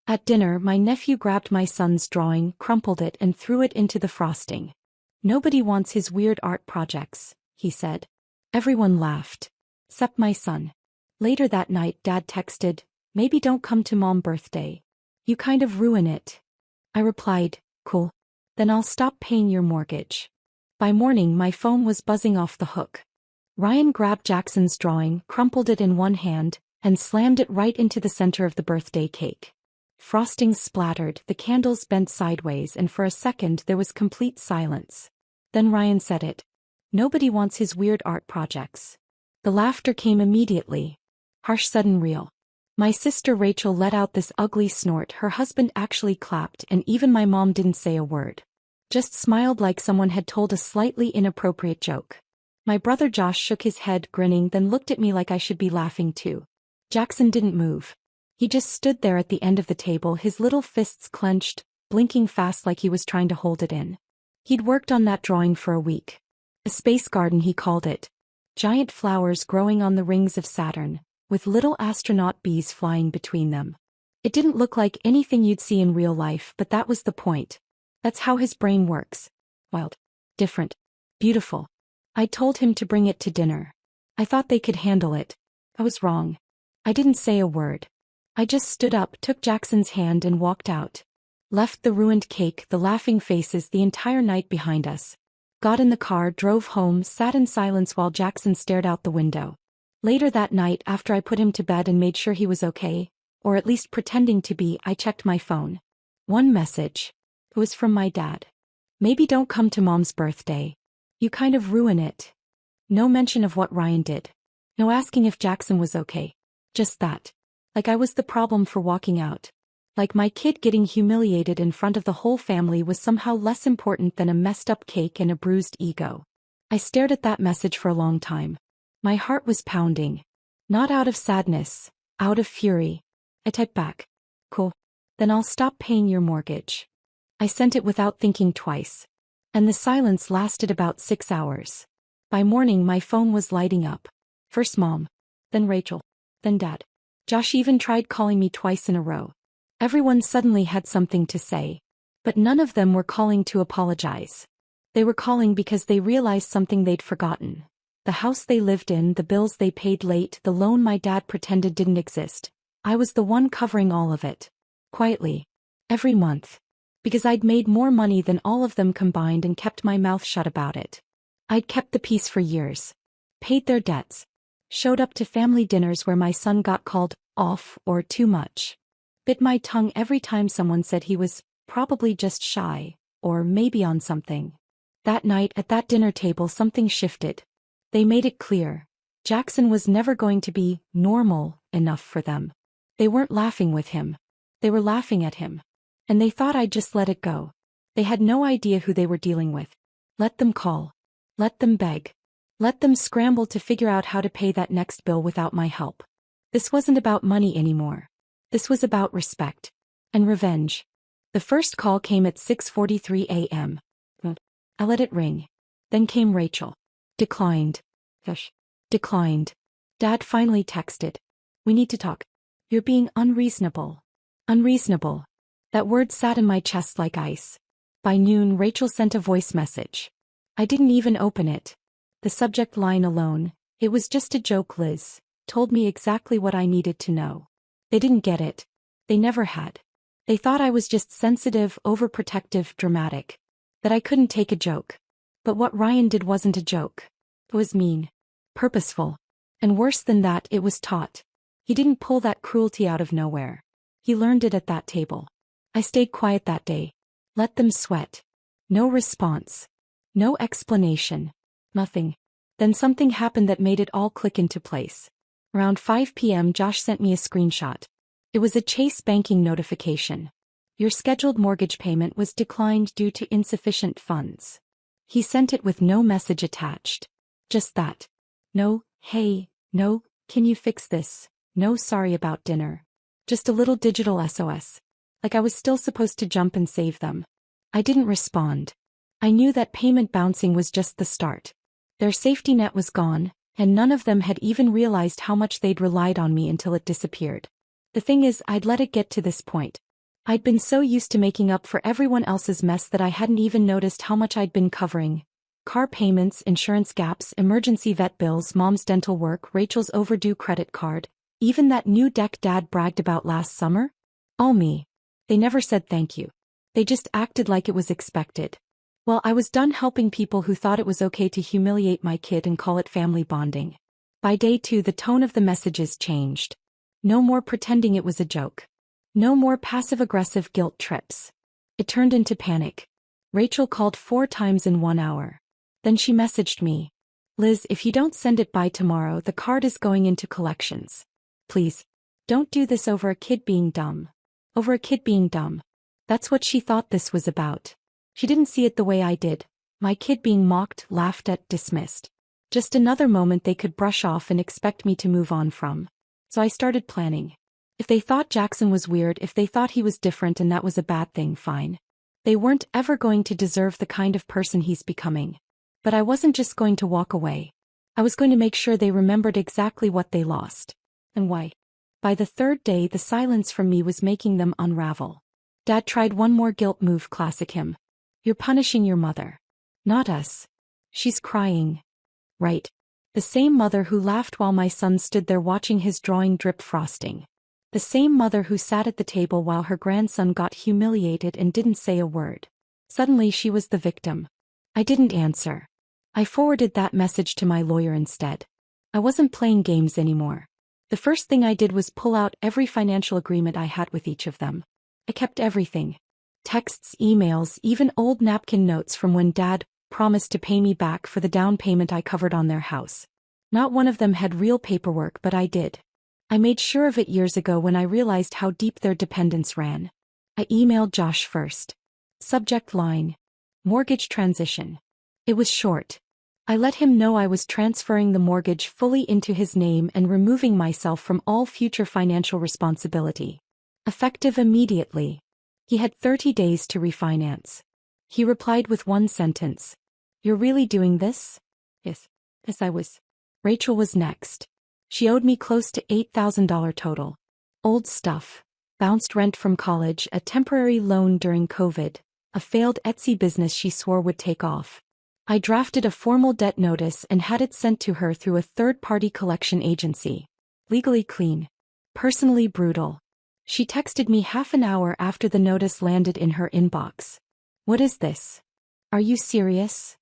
At dinner, my nephew grabbed my son's drawing, crumpled it and threw it into the frosting. "Nobody wants his weird art projects," he said. Everyone laughed. Except my son. Later that night, Dad texted, "Maybe don't come to Mom's birthday. You kind of ruin it." I replied, "Cool. Then I'll stop paying your mortgage." By morning, my phone was buzzing off the hook. Ryan grabbed Jackson's drawing, crumpled it in one hand, and slammed it right into the center of the birthday cake. Frosting splattered, the candles bent sideways, and for a second there was complete silence. Then Ryan said it. "Nobody wants his weird art projects." The laughter came immediately. Harsh, sudden, real. My sister Rachel let out this ugly snort. Her husband actually clapped, and even my mom didn't say a word. Just smiled like someone had told a slightly inappropriate joke. My brother Josh shook his head, grinning, then looked at me like I should be laughing too. Jackson didn't move. He just stood there at the end of the table, his little fists clenched, blinking fast like he was trying to hold it in. He'd worked on that drawing for a week. A space garden, he called it. Giant flowers growing on the rings of Saturn, with little astronaut bees flying between them. It didn't look like anything you'd see in real life, but that was the point. That's how his brain works. Wild. Different. Beautiful. I told him to bring it to dinner. I thought they could handle it. I was wrong. I didn't say a word. I just stood up, took Jackson's hand and walked out. Left the ruined cake, the laughing faces, the entire night behind us. Got in the car, drove home, sat in silence while Jackson stared out the window. Later that night, after I put him to bed and made sure he was okay, or at least pretending to be, I checked my phone. One message. It was from my dad. "Maybe don't come to Mom's birthday. You kind of ruin it." No mention of what Ryan did. No asking if Jackson was okay. Just that. Like I was the problem for walking out. Like my kid getting humiliated in front of the whole family was somehow less important than a messed up cake and a bruised ego. I stared at that message for a long time. My heart was pounding. Not out of sadness, out of fury. I typed back. "Cool. Then I'll stop paying your mortgage." I sent it without thinking twice. And the silence lasted about 6 hours. By morning, my phone was lighting up. First Mom. Then Rachel. Then Dad. Josh even tried calling me twice in a row. Everyone suddenly had something to say. But none of them were calling to apologize. They were calling because they realized something they'd forgotten. The house they lived in, the bills they paid late, the loan my dad pretended didn't exist. I was the one covering all of it. Quietly. Every month. Because I'd made more money than all of them combined and kept my mouth shut about it. I'd kept the peace for years. Paid their debts. Showed up to family dinners where my son got called off or too much. Bit my tongue every time someone said he was probably just shy, or maybe on something. That night at that dinner table something shifted. They made it clear. Jackson was never going to be normal enough for them. They weren't laughing with him. They were laughing at him. And they thought I'd just let it go. They had no idea who they were dealing with. Let them call. Let them beg. Let them scramble to figure out how to pay that next bill without my help. This wasn't about money anymore. This was about respect. And revenge. The first call came at 6:43 a.m. I let it ring. Then came Rachel. Declined. Hush. Declined. Dad finally texted. "We need to talk. You're being unreasonable." Unreasonable. That word sat in my chest like ice. By noon, Rachel sent a voice message. I didn't even open it. The subject line alone, "It was just a joke, Liz," told me exactly what I needed to know. They didn't get it. They never had. They thought I was just sensitive, overprotective, dramatic. That I couldn't take a joke. But what Ryan did wasn't a joke. It was mean. Purposeful. And worse than that, it was taught. He didn't pull that cruelty out of nowhere. He learned it at that table. I stayed quiet that day. Let them sweat. No response. No explanation. Nothing. Then something happened that made it all click into place. Around 5 p.m. Josh sent me a screenshot. It was a Chase banking notification. "Your scheduled mortgage payment was declined due to insufficient funds." He sent it with no message attached. Just that. No, "Hey," no, "Can you fix this," no, "Sorry about dinner." Just a little digital SOS. Like I was still supposed to jump and save them. I didn't respond. I knew that payment bouncing was just the start. Their safety net was gone, and none of them had even realized how much they'd relied on me until it disappeared. The thing is, I'd let it get to this point. I'd been so used to making up for everyone else's mess that I hadn't even noticed how much I'd been covering. Car payments, insurance gaps, emergency vet bills, mom's dental work, Rachel's overdue credit card, even that new deck Dad bragged about last summer? All me. They never said thank you. They just acted like it was expected. Well, I was done helping people who thought it was okay to humiliate my kid and call it family bonding. By day 2, the tone of the messages changed. No more pretending it was a joke. No more passive-aggressive guilt trips. It turned into panic. Rachel called 4 times in 1 hour. Then she messaged me. Liz, if you don't send it by tomorrow, the card is going into collections. Please. Don't do this over a kid being dumb. Over a kid being dumb. That's what she thought this was about. She didn't see it the way I did. My kid being mocked, laughed at, dismissed. Just another moment they could brush off and expect me to move on from. So I started planning. If they thought Jackson was weird, if they thought he was different and that was a bad thing, fine. They weren't ever going to deserve the kind of person he's becoming. But I wasn't just going to walk away. I was going to make sure they remembered exactly what they lost. And why. By the 3rd day, the silence from me was making them unravel. Dad tried one more guilt move, classic him. You're punishing your mother. Not us. She's crying. Right. The same mother who laughed while my son stood there watching his drawing drip frosting. The same mother who sat at the table while her grandson got humiliated and didn't say a word. Suddenly she was the victim. I didn't answer. I forwarded that message to my lawyer instead. I wasn't playing games anymore. The first thing I did was pull out every financial agreement I had with each of them. I kept everything. Texts, emails, even old napkin notes from when Dad promised to pay me back for the down payment I covered on their house. Not one of them had real paperwork, but I did. I made sure of it years ago when I realized how deep their dependence ran. I emailed Josh first. Subject line. Mortgage transition. It was short. I let him know I was transferring the mortgage fully into his name and removing myself from all future financial responsibility. Effective immediately. He had 30 days to refinance. He replied with one sentence. You're really doing this? Yes. Yes, I was. Rachel was next. She owed me close to $8,000 total. Old stuff. Bounced rent from college, a temporary loan during COVID, a failed Etsy business she swore would take off. I drafted a formal debt notice and had it sent to her through a third-party collection agency. Legally clean. Personally brutal. She texted me half an hour after the notice landed in her inbox. What is this? Are you serious?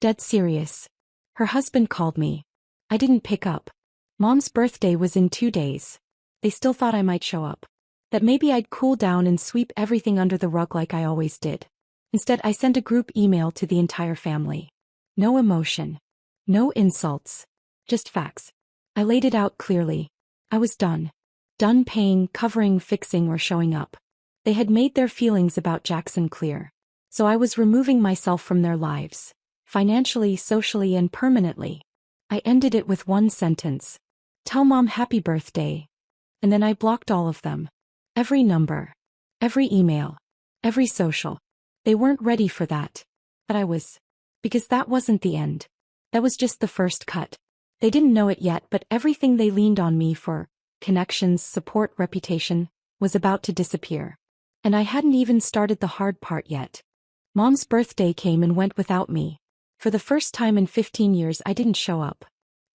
Dead serious. Her husband called me. I didn't pick up. Mom's birthday was in 2 days. They still thought I might show up. That maybe I'd cool down and sweep everything under the rug like I always did. Instead, I sent a group email to the entire family. No emotion. No insults. Just facts. I laid it out clearly. I was done. Done paying, covering, fixing, or showing up. They had made their feelings about Jackson clear. So I was removing myself from their lives. Financially, socially, and permanently. I ended it with one sentence. Tell Mom happy birthday. And then I blocked all of them. Every number. Every email. Every social. They weren't ready for that. But I was. Because that wasn't the end. That was just the first cut. They didn't know it yet, but everything they leaned on me for, connections, support, reputation, was about to disappear. And I hadn't even started the hard part yet. Mom's birthday came and went without me. For the first time in 15 years I didn't show up.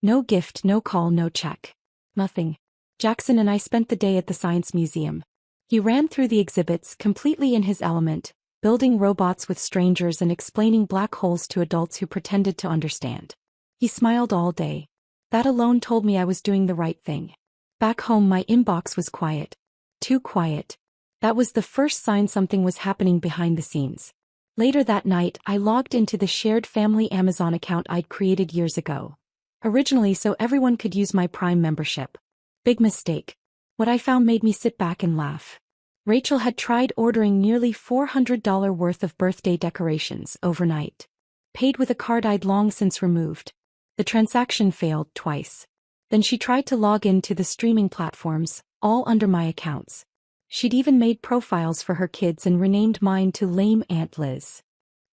No gift, no call, no check. Nothing. Jackson and I spent the day at the Science Museum. He ran through the exhibits completely in his element, building robots with strangers and explaining black holes to adults who pretended to understand. He smiled all day. That alone told me I was doing the right thing. Back home my inbox was quiet. Too quiet. That was the first sign something was happening behind the scenes. Later that night I logged into the shared family Amazon account I'd created years ago. Originally so everyone could use my Prime membership. Big mistake. What I found made me sit back and laugh. Rachel had tried ordering nearly $400 worth of birthday decorations overnight. Paid with a card I'd long since removed. The transaction failed twice. Then she tried to log in to the streaming platforms, all under my accounts. She'd even made profiles for her kids and renamed mine to Lame Aunt Liz.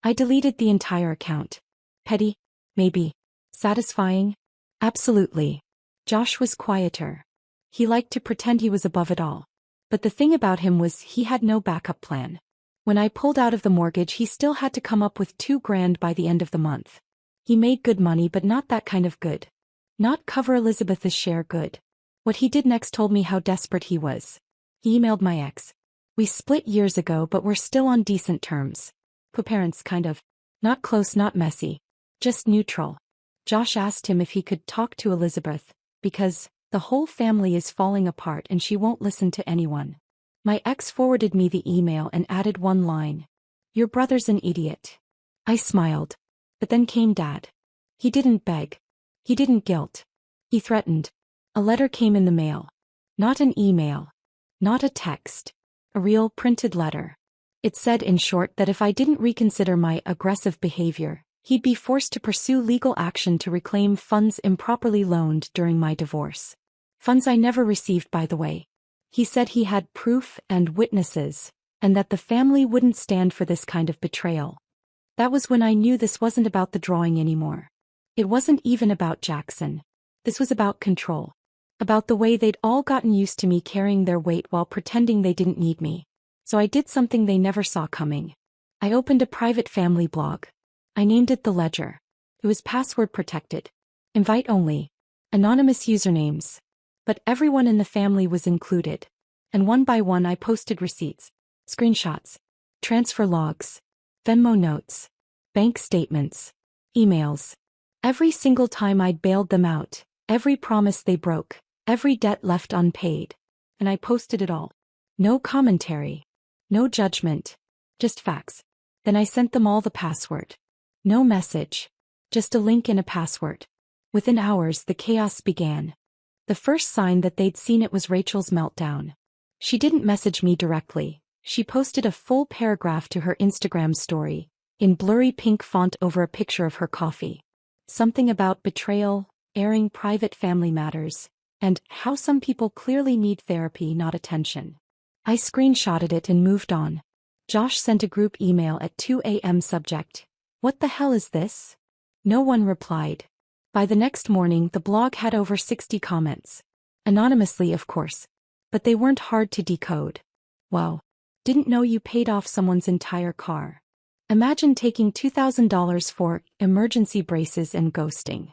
I deleted the entire account. Petty? Maybe. Satisfying? Absolutely. Josh was quieter. He liked to pretend he was above it all. But the thing about him was he had no backup plan. When I pulled out of the mortgage, he still had to come up with $2,000 by the end of the month. He made good money, but not that kind of good. Not cover Elizabeth's share good. What he did next told me how desperate he was. He emailed my ex. We split years ago, but we're still on decent terms. Co-parents, kind of. Not close, not messy. Just neutral. Josh asked him if he could talk to Elizabeth, because the whole family is falling apart and she won't listen to anyone. My ex forwarded me the email and added one line. Your brother's an idiot. I smiled. But then came Dad. He didn't beg. He didn't guilt. He threatened. A letter came in the mail. Not an email. Not a text. A real printed letter. It said in short that if I didn't reconsider my aggressive behavior, he'd be forced to pursue legal action to reclaim funds improperly loaned during my divorce. Funds I never received, by the way. He said he had proof and witnesses, and that the family wouldn't stand for this kind of betrayal. That was when I knew this wasn't about the drawing anymore. It wasn't even about Jackson. This was about control. About the way they'd all gotten used to me carrying their weight while pretending they didn't need me. So I did something they never saw coming. I opened a private family blog. I named it The Ledger. It was password protected. Invite only. Anonymous usernames. But everyone in the family was included. And one by one I posted receipts, screenshots, transfer logs, Venmo notes, bank statements, emails. Every single time I'd bailed them out, every promise they broke, every debt left unpaid. And I posted it all. No commentary. No judgment. Just facts. Then I sent them all the password. No message. Just a link and a password. Within hours the chaos began. The first sign that they'd seen it was Rachel's meltdown. She didn't message me directly. She posted a full paragraph to her Instagram story, in blurry pink font over a picture of her coffee. Something about betrayal, airing private family matters, and how some people clearly need therapy, not attention. I screenshotted it and moved on. Josh sent a group email at 2 a.m. subject. What the hell is this? No one replied. By the next morning the blog had over 60 comments. Anonymously, of course. But they weren't hard to decode. Wow. Didn't know you paid off someone's entire car. Imagine taking $2,000 for emergency braces and ghosting.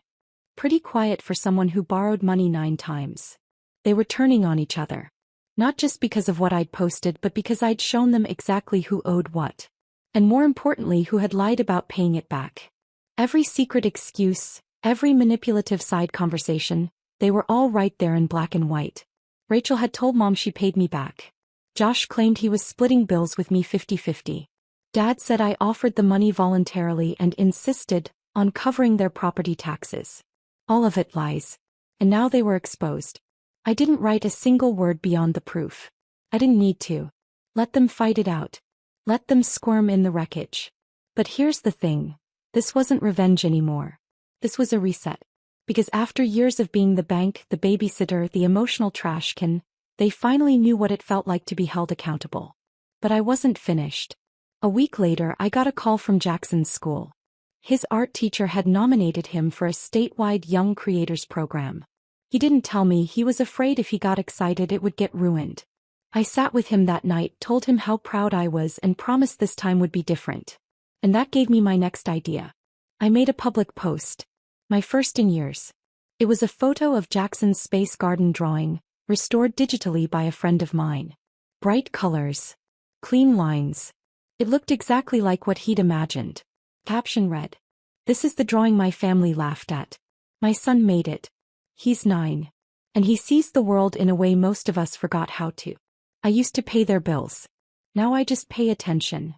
Pretty quiet for someone who borrowed money 9 times. They were turning on each other. Not just because of what I'd posted, but because I'd shown them exactly who owed what. And more importantly, who had lied about paying it back. Every secret excuse, every manipulative side conversation, they were all right there in black and white. Rachel had told Mom she paid me back. Josh claimed he was splitting bills with me 50-50. Dad said I offered the money voluntarily and insisted on covering their property taxes. All of it lies. And now they were exposed. I didn't write a single word beyond the proof. I didn't need to. Let them fight it out. Let them squirm in the wreckage. But here's the thing. This wasn't revenge anymore. This was a reset. Because after years of being the bank, the babysitter, the emotional trash can, they finally knew what it felt like to be held accountable. But I wasn't finished. A week later I got a call from Jackson's school. His art teacher had nominated him for a statewide Young Creators program. He didn't tell me, he was afraid if he got excited it would get ruined. I sat with him that night, told him how proud I was and promised this time would be different. And that gave me my next idea. I made a public post. My first in years. It was a photo of Jackson's space garden drawing, restored digitally by a friend of mine. Bright colors. Clean lines. It looked exactly like what he'd imagined. Caption read, "This is the drawing my family laughed at. My son made it. He's 9. And he sees the world in a way most of us forgot how to. I used to pay their bills. Now I just pay attention."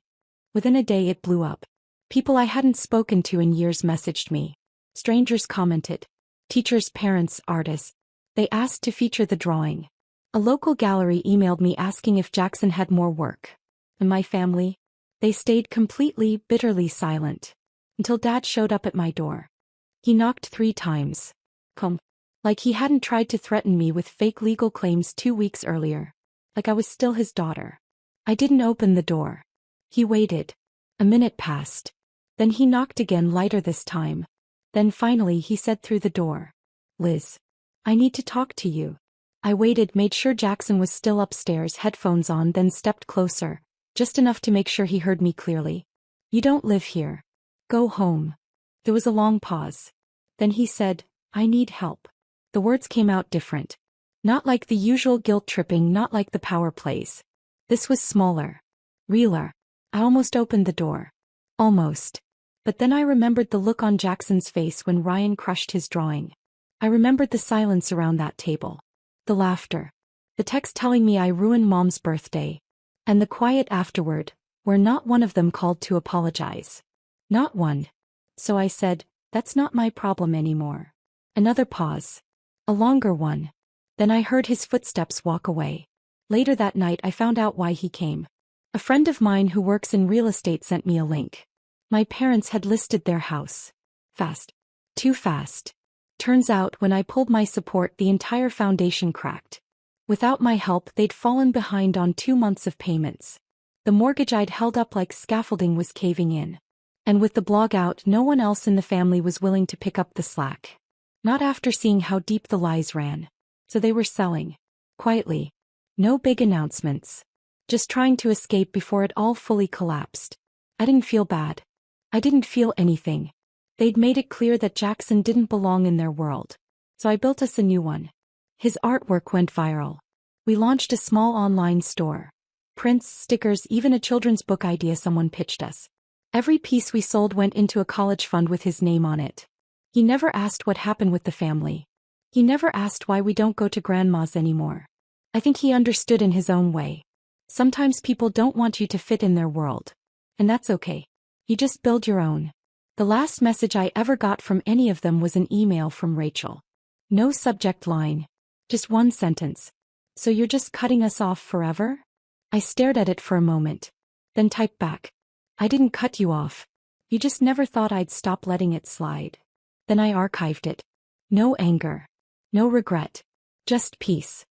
Within a day it blew up. People I hadn't spoken to in years messaged me. Strangers commented. Teachers, parents, artists. They asked to feature the drawing. A local gallery emailed me asking if Jackson had more work. And my family? They stayed completely, bitterly silent. Until Dad showed up at my door. He knocked 3 times. Like he hadn't tried to threaten me with fake legal claims 2 weeks earlier. Like I was still his daughter. I didn't open the door. He waited. A minute passed. Then he knocked again, lighter this time. Then finally he said through the door, "Liz, I need to talk to you." I waited, made sure Jackson was still upstairs, headphones on, then stepped closer, just enough to make sure he heard me clearly. "You don't live here. Go home." There was a long pause. Then he said, "I need help." The words came out different. Not like the usual guilt tripping, not like the power plays. This was smaller. Realer. I almost opened the door. Almost. But then I remembered the look on Jackson's face when Ryan crushed his drawing. I remembered the silence around that table. The laughter. The text telling me I ruined Mom's birthday. And the quiet afterward, where not one of them called to apologize. Not one. So I said, "That's not my problem anymore." Another pause. A longer one. Then I heard his footsteps walk away. Later that night I found out why he came. A friend of mine who works in real estate sent me a link. My parents had listed their house. Fast. Too fast. Turns out when I pulled my support, the entire foundation cracked. Without my help, they'd fallen behind on 2 months of payments. The mortgage I'd held up like scaffolding was caving in. And with the blog out, no one else in the family was willing to pick up the slack. Not after seeing how deep the lies ran. So they were selling. Quietly. No big announcements. Just trying to escape before it all fully collapsed. I didn't feel bad. I didn't feel anything. They'd made it clear that Jackson didn't belong in their world. So I built us a new one. His artwork went viral. We launched a small online store. Prints, stickers, even a children's book idea someone pitched us. Every piece we sold went into a college fund with his name on it. He never asked what happened with the family. He never asked why we don't go to grandma's anymore. I think he understood in his own way. Sometimes people don't want you to fit in their world. And that's okay. You just build your own. The last message I ever got from any of them was an email from Rachel. No subject line. Just one sentence. "So you're just cutting us off forever?" I stared at it for a moment. Then typed back. "I didn't cut you off. You just never thought I'd stop letting it slide." Then I archived it. No anger. No regret. Just peace.